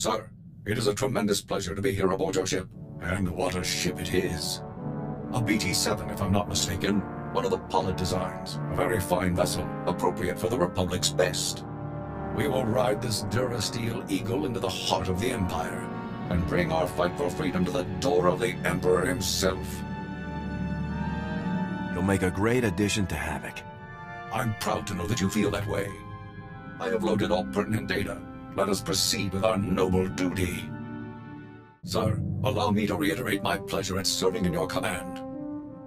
Sir, it is a tremendous pleasure to be here aboard your ship. And what a ship it is. A BT-7, if I'm not mistaken. One of the Pollard designs. A very fine vessel, appropriate for the Republic's best. We will ride this Durasteel Eagle into the heart of the Empire, and bring our fight for freedom to the door of the Emperor himself. You'll make a great addition to Havoc. I'm proud to know that you feel that way. I have loaded all pertinent data. Let us proceed with our noble duty. Sir, allow me to reiterate my pleasure at serving in your command.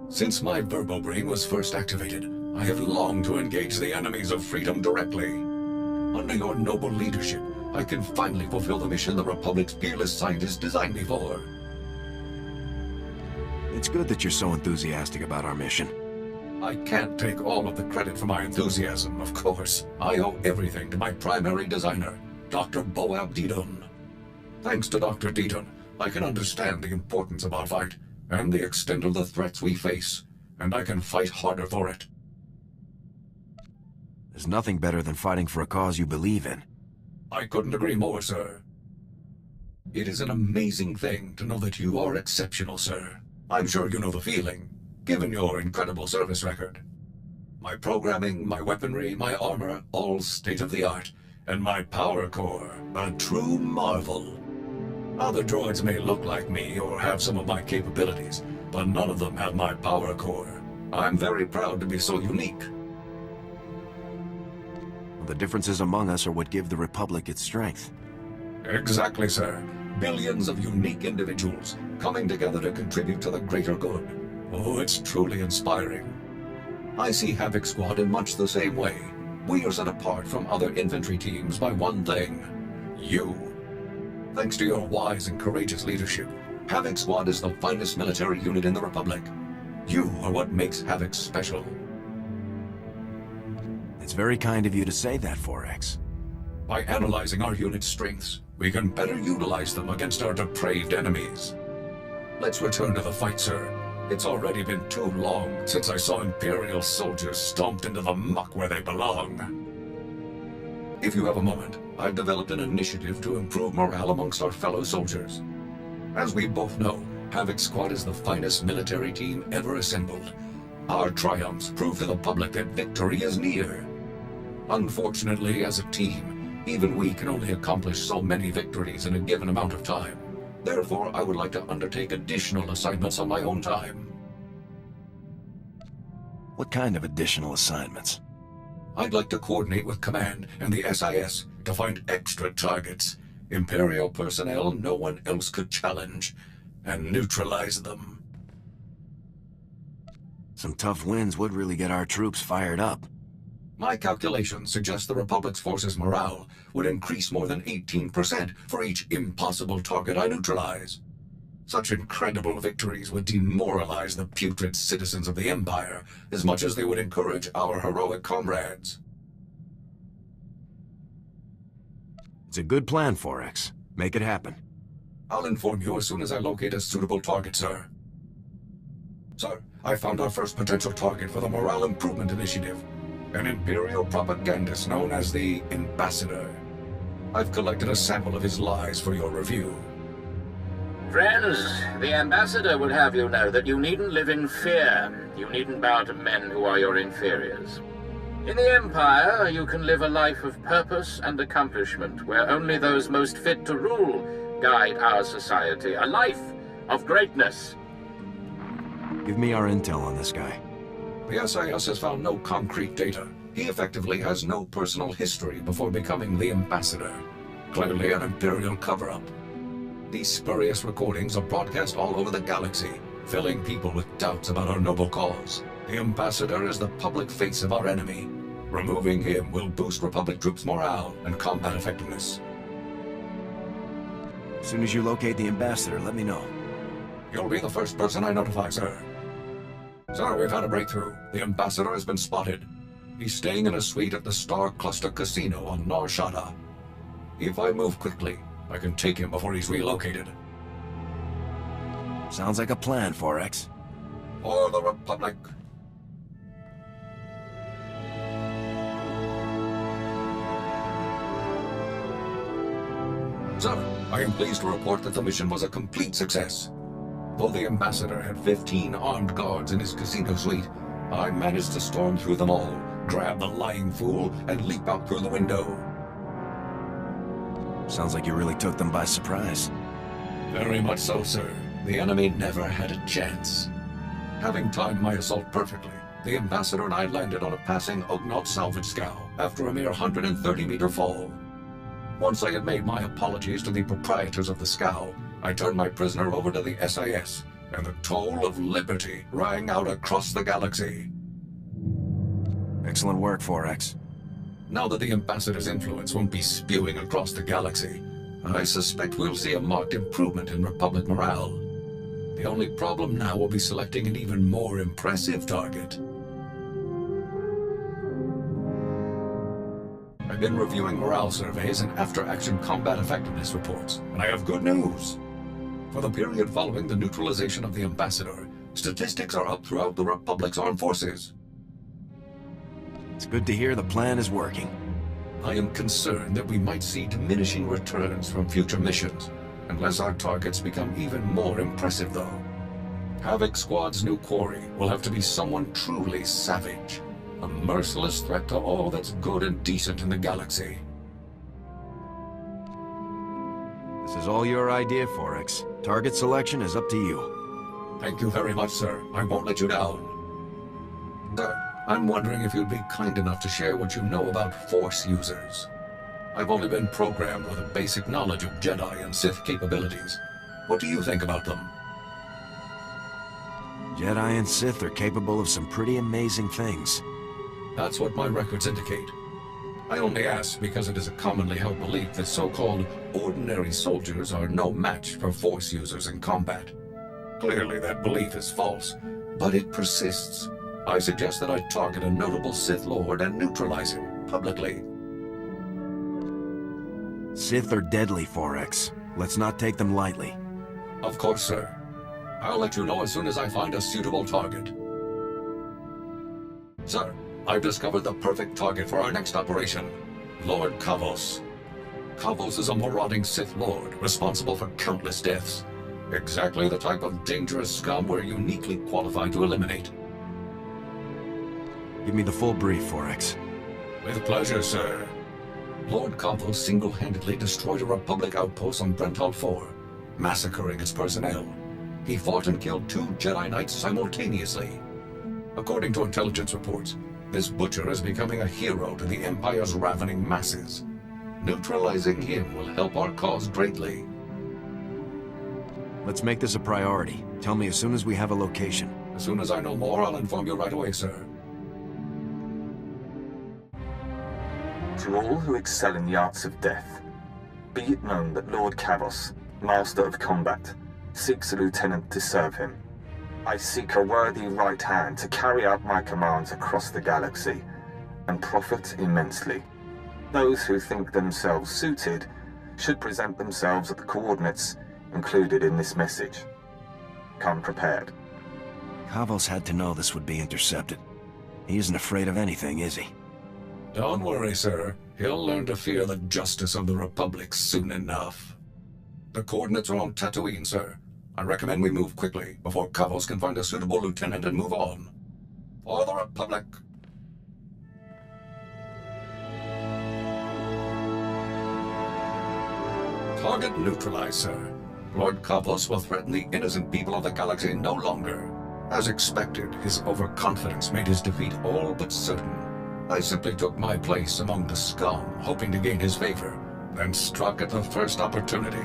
Since my Verbobrain was first activated, I have longed to engage the enemies of freedom directly. Under your noble leadership, I can finally fulfill the mission the Republic's fearless scientists designed me for. It's good that you're so enthusiastic about our mission. I can't take all of the credit for my enthusiasm, of course. I owe everything to my primary designer, Dr. Boab Deedon. Thanks to Dr. Deedon, I can understand the importance of our fight, and the extent of the threats we face, and I can fight harder for it. There's nothing better than fighting for a cause you believe in. I couldn't agree more, sir. It is an amazing thing to know that you are exceptional, sir. I'm sure you know the feeling, given your incredible service record. My programming, my weaponry, my armor, all state-of-the-art, and my power core, a true marvel. Other droids may look like me or have some of my capabilities, but none of them have my power core. I'm very proud to be so unique. The differences among us are what give the Republic its strength. Exactly, sir. Billions of unique individuals coming together to contribute to the greater good. Oh, it's truly inspiring. I see Havoc Squad in much the same way. We are set apart from other infantry teams by one thing: you. Thanks to your wise and courageous leadership, Havoc Squad is the finest military unit in the Republic. You are what makes Havoc special. It's very kind of you to say that, 4X. By analyzing our unit's strengths, we can better utilize them against our depraved enemies. Let's return to the fight, sir. It's already been too long since I saw Imperial soldiers stomped into the muck where they belong. If you have a moment, I've developed an initiative to improve morale amongst our fellow soldiers. As we both know, Havoc Squad is the finest military team ever assembled. Our triumphs prove to the public that victory is near. Unfortunately, as a team, even we can only accomplish so many victories in a given amount of time. Therefore, I would like to undertake additional assignments on my own time. What kind of additional assignments? I'd like to coordinate with Command and the SIS to find extra targets, Imperial personnel no one else could challenge, and neutralize them. Some tough wins would really get our troops fired up. My calculations suggest the Republic's forces' morale would increase more than 18% for each impossible target I neutralize. Such incredible victories would demoralize the putrid citizens of the Empire as much as they would encourage our heroic comrades. It's a good plan, 4X. Make it happen. I'll inform you as soon as I locate a suitable target, sir. Sir, I found our first potential target for the Morale Improvement Initiative. An Imperial propagandist known as the Ambassador. I've collected a sample of his lies for your review. Friends, the Ambassador would have you know that you needn't live in fear. You needn't bow to men who are your inferiors. In the Empire, you can live a life of purpose and accomplishment, where only those most fit to rule guide our society. A life of greatness. Give me our intel on this guy. The SIS has found no concrete data. He effectively has no personal history before becoming the Ambassador. Clearly an Imperial cover-up. These spurious recordings are broadcast all over the galaxy, filling people with doubts about our noble cause. The Ambassador is the public face of our enemy. Removing him will boost Republic troops' morale and combat effectiveness. As soon as you locate the Ambassador, let me know. You'll be the first person I notify, sir. Sir, we've had a breakthrough. The Ambassador has been spotted. He's staying in a suite at the Star Cluster Casino on Nar Shaddaa. If I move quickly, I can take him before he's relocated. Sounds like a plan, 4X. For the Republic! Sir, I am pleased to report that the mission was a complete success. Though the ambassador had 15 armed guards in his casino suite, I managed to storm through them all, grab the lying fool, and leap out through the window. Sounds like you really took them by surprise. Very much so, sir. The enemy never had a chance. Having timed my assault perfectly, the ambassador and I landed on a passing Ugnaught salvage scow after a mere 130-meter fall. Once I had made my apologies to the proprietors of the scow, I turned my prisoner over to the SAS, and the toll of liberty rang out across the galaxy. Excellent work, 4X. Now that the ambassador's influence won't be spewing across the galaxy, I suspect we'll see a marked improvement in Republic morale. The only problem now will be selecting an even more impressive target. I've been reviewing morale surveys and after-action combat effectiveness reports, and I have good news. For the period following the neutralization of the ambassador, statistics are up throughout the Republic's armed forces. It's good to hear the plan is working. I am concerned that we might see diminishing returns from future missions, unless our targets become even more impressive, though. Havoc Squad's new quarry will have to be someone truly savage, a merciless threat to all that's good and decent in the galaxy. This is all your idea, 4X. Target selection is up to you. Thank you very much, sir. I won't let you down. Sir, I'm wondering if you'd be kind enough to share what you know about Force users. I've only been programmed with a basic knowledge of Jedi and Sith capabilities. What do you think about them? Jedi and Sith are capable of some pretty amazing things. That's what my records indicate. I only ask because it is a commonly held belief that so-called ordinary soldiers are no match for Force users in combat. Clearly that belief is false, but it persists. I suggest that I target a notable Sith Lord and neutralize him publicly. Sith are deadly, 4X. Let's not take them lightly. Of course, sir. I'll let you know as soon as I find a suitable target. Sir, I've discovered the perfect target for our next operation. Lord Kavos. Kavos is a marauding Sith Lord, responsible for countless deaths. Exactly the type of dangerous scum we're uniquely qualified to eliminate. Give me the full brief, 4X. With pleasure, sir. Lord Kavos single-handedly destroyed a Republic outpost on Brentall 4, massacring its personnel. He fought and killed 2 Jedi Knights simultaneously. According to intelligence reports, this butcher is becoming a hero to the Empire's ravening masses. Neutralizing him will help our cause greatly. Let's make this a priority. Tell me as soon as we have a location. As soon as I know more, I'll inform you right away, sir. To all who excel in the arts of death, be it known that Lord Kavos, Master of Combat, seeks a lieutenant to serve him. I seek a worthy right hand to carry out my commands across the galaxy, and profit immensely. Those who think themselves suited should present themselves at the coordinates included in this message. Come prepared. Kavos had to know this would be intercepted. He isn't afraid of anything, is he? Don't worry, sir. He'll learn to fear the justice of the Republic soon enough. The coordinates are on Tatooine, sir. I recommend we move quickly, before Kavos can find a suitable lieutenant and move on. For the Republic! Target neutralized, sir. Lord Kavos will threaten the innocent people of the galaxy no longer. As expected, his overconfidence made his defeat all but certain. I simply took my place among the scum, hoping to gain his favor, then struck at the first opportunity.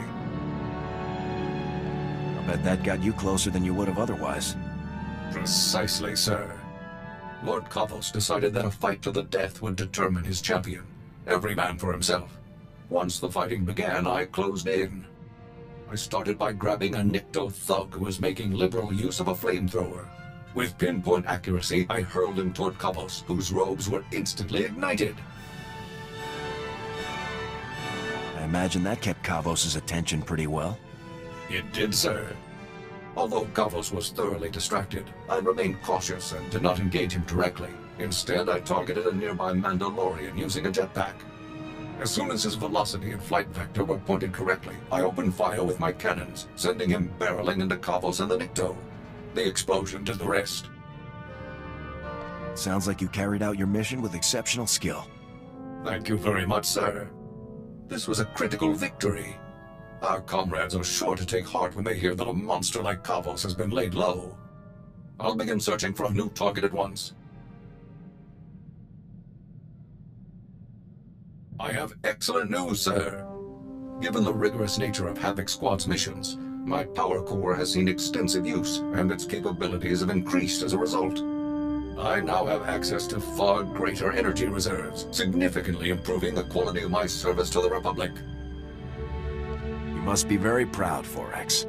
I bet that got you closer than you would have otherwise. Precisely, sir. Lord Kavos decided that a fight to the death would determine his champion. Every man for himself. Once the fighting began, I closed in. I started by grabbing a Nikto thug who was making liberal use of a flamethrower. With pinpoint accuracy, I hurled him toward Kavos, whose robes were instantly ignited. I imagine that kept Kavos' attention pretty well. It did, sir. Although Kavos was thoroughly distracted, I remained cautious and did not engage him directly. Instead, I targeted a nearby Mandalorian using a jetpack. As soon as his velocity and flight vector were pointed correctly, I opened fire with my cannons, sending him barreling into Kavos and the Nikto. The explosion did the rest. Sounds like you carried out your mission with exceptional skill. Thank you very much, sir. This was a critical victory. Our comrades are sure to take heart when they hear that a monster like Kavos has been laid low. I'll begin searching for a new target at once. I have excellent news, sir. Given the rigorous nature of Havoc Squad's missions, my power core has seen extensive use, and its capabilities have increased as a result. I now have access to far greater energy reserves, significantly improving the quality of my service to the Republic. You must be very proud, 4X.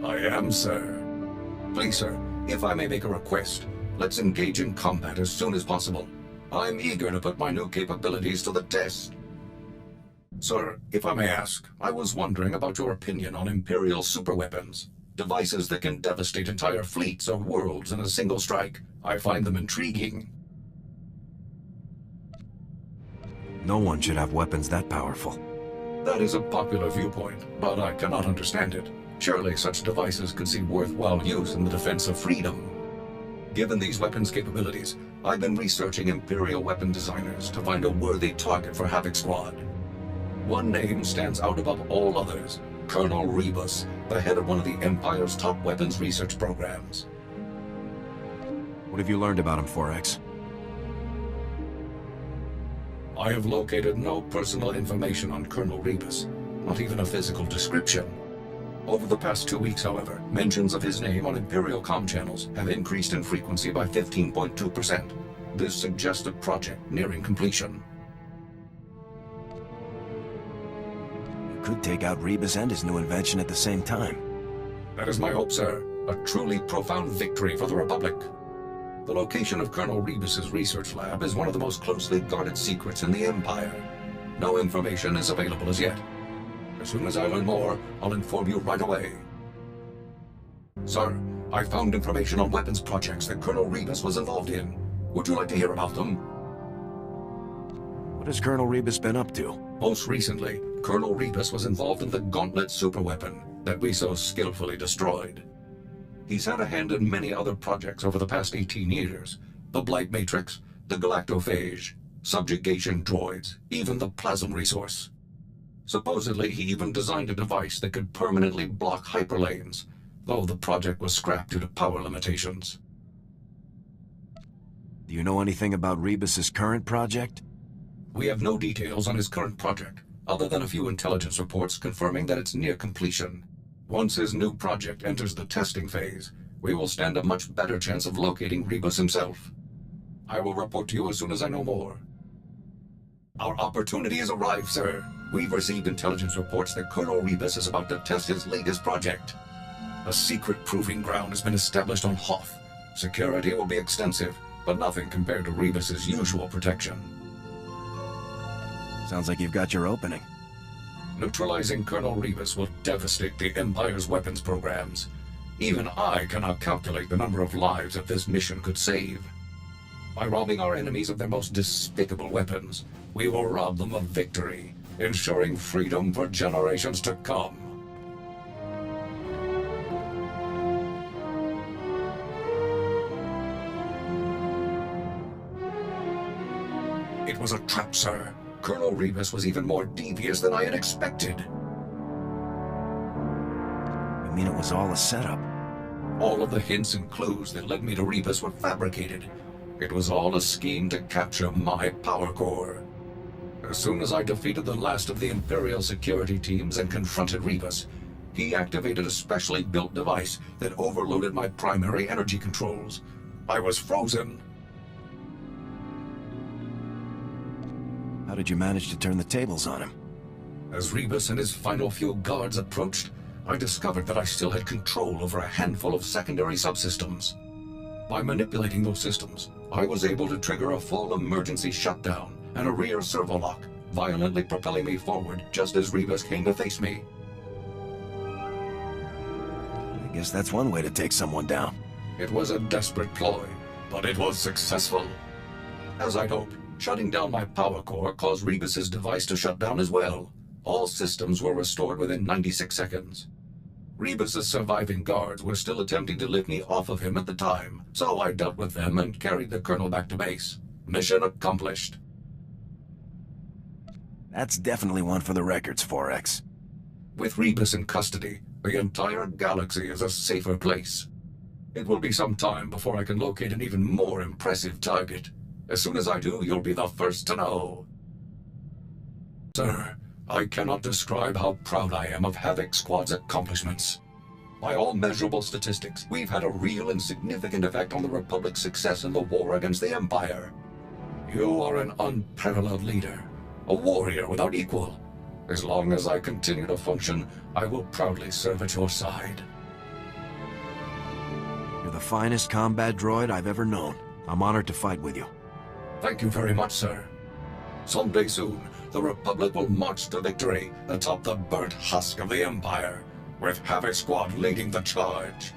I am, sir. Please, sir, if I may make a request, let's engage in combat as soon as possible. I'm eager to put my new capabilities to the test. Sir, if I may ask, I was wondering about your opinion on Imperial superweapons. Devices that can devastate entire fleets or worlds in a single strike. I find them intriguing. No one should have weapons that powerful. That is a popular viewpoint, but I cannot understand it. Surely such devices could see worthwhile use in the defense of freedom. Given these weapons' capabilities, I've been researching Imperial weapon designers to find a worthy target for Havoc Squad. One name stands out above all others: Colonel Rebus, the head of one of the Empire's top weapons research programs. What have you learned about him, 4X? I have located no personal information on Colonel Rebus, not even a physical description. Over the past 2 weeks, however, mentions of his name on Imperial comm channels have increased in frequency by 15.2%. This suggests a project nearing completion. You could take out Rebus and his new invention at the same time. That is my hope, sir. A truly profound victory for the Republic. The location of Colonel Rebus's research lab is one of the most closely guarded secrets in the Empire. No information is available as yet. As soon as I learn more, I'll inform you right away. Sir, I found information on weapons projects that Colonel Rebus was involved in. Would you like to hear about them? What has Colonel Rebus been up to? Most recently, Colonel Rebus was involved in the Gauntlet superweapon that we so skillfully destroyed. He's had a hand in many other projects over the past 18 years. The Blight Matrix, the Galactophage, subjugation droids, even the plasm resource. Supposedly, he even designed a device that could permanently block hyperlanes, though the project was scrapped due to power limitations. Do you know anything about Rebus's current project? We have no details on his current project, other than a few intelligence reports confirming that it's near completion. Once his new project enters the testing phase, we will stand a much better chance of locating Rebus himself. I will report to you as soon as I know more. Our opportunity has arrived, sir. We've received intelligence reports that Colonel Rebus is about to test his latest project. A secret proving ground has been established on Hoth. Security will be extensive, but nothing compared to Rebus's usual protection. Sounds like you've got your opening. Neutralizing Colonel Rebus will devastate the Empire's weapons programs. Even I cannot calculate the number of lives that this mission could save. By robbing our enemies of their most despicable weapons, we will rob them of victory, ensuring freedom for generations to come. It was a trap, sir. Colonel Rebus was even more devious than I had expected. You mean it was all a setup? All of the hints and clues that led me to Rebus were fabricated. It was all a scheme to capture my power core. As soon as I defeated the last of the Imperial security teams and confronted Rebus, he activated a specially built device that overloaded my primary energy controls. I was frozen. How did you manage to turn the tables on him? As Rebus and his final few guards approached, I discovered that I still had control over a handful of secondary subsystems. By manipulating those systems, I was able to trigger a full emergency shutdown and a rear servo lock, violently propelling me forward just as Rebus came to face me. I guess that's one way to take someone down. It was a desperate ploy, but it was successful. As I'd hoped, Shutting down my power core caused Rebus's device to shut down as well. All systems were restored within 96 seconds. Rebus's surviving guards were still attempting to lift me off of him at the time, so I dealt with them and carried the colonel back to base. Mission accomplished. That's definitely one for the records, 4X. With Rebus in custody, the entire galaxy is a safer place. It will be some time before I can locate an even more impressive target. As soon as I do, you'll be the first to know. Sir, I cannot describe how proud I am of Havoc Squad's accomplishments. By all measurable statistics, we've had a real and significant effect on the Republic's success in the war against the Empire. You are an unparalleled leader, a warrior without equal. As long as I continue to function, I will proudly serve at your side. You're the finest combat droid I've ever known. I'm honored to fight with you. Thank you very much, sir. Someday soon, the Republic will march to victory atop the burnt husk of the Empire, with Havoc Squad leading the charge.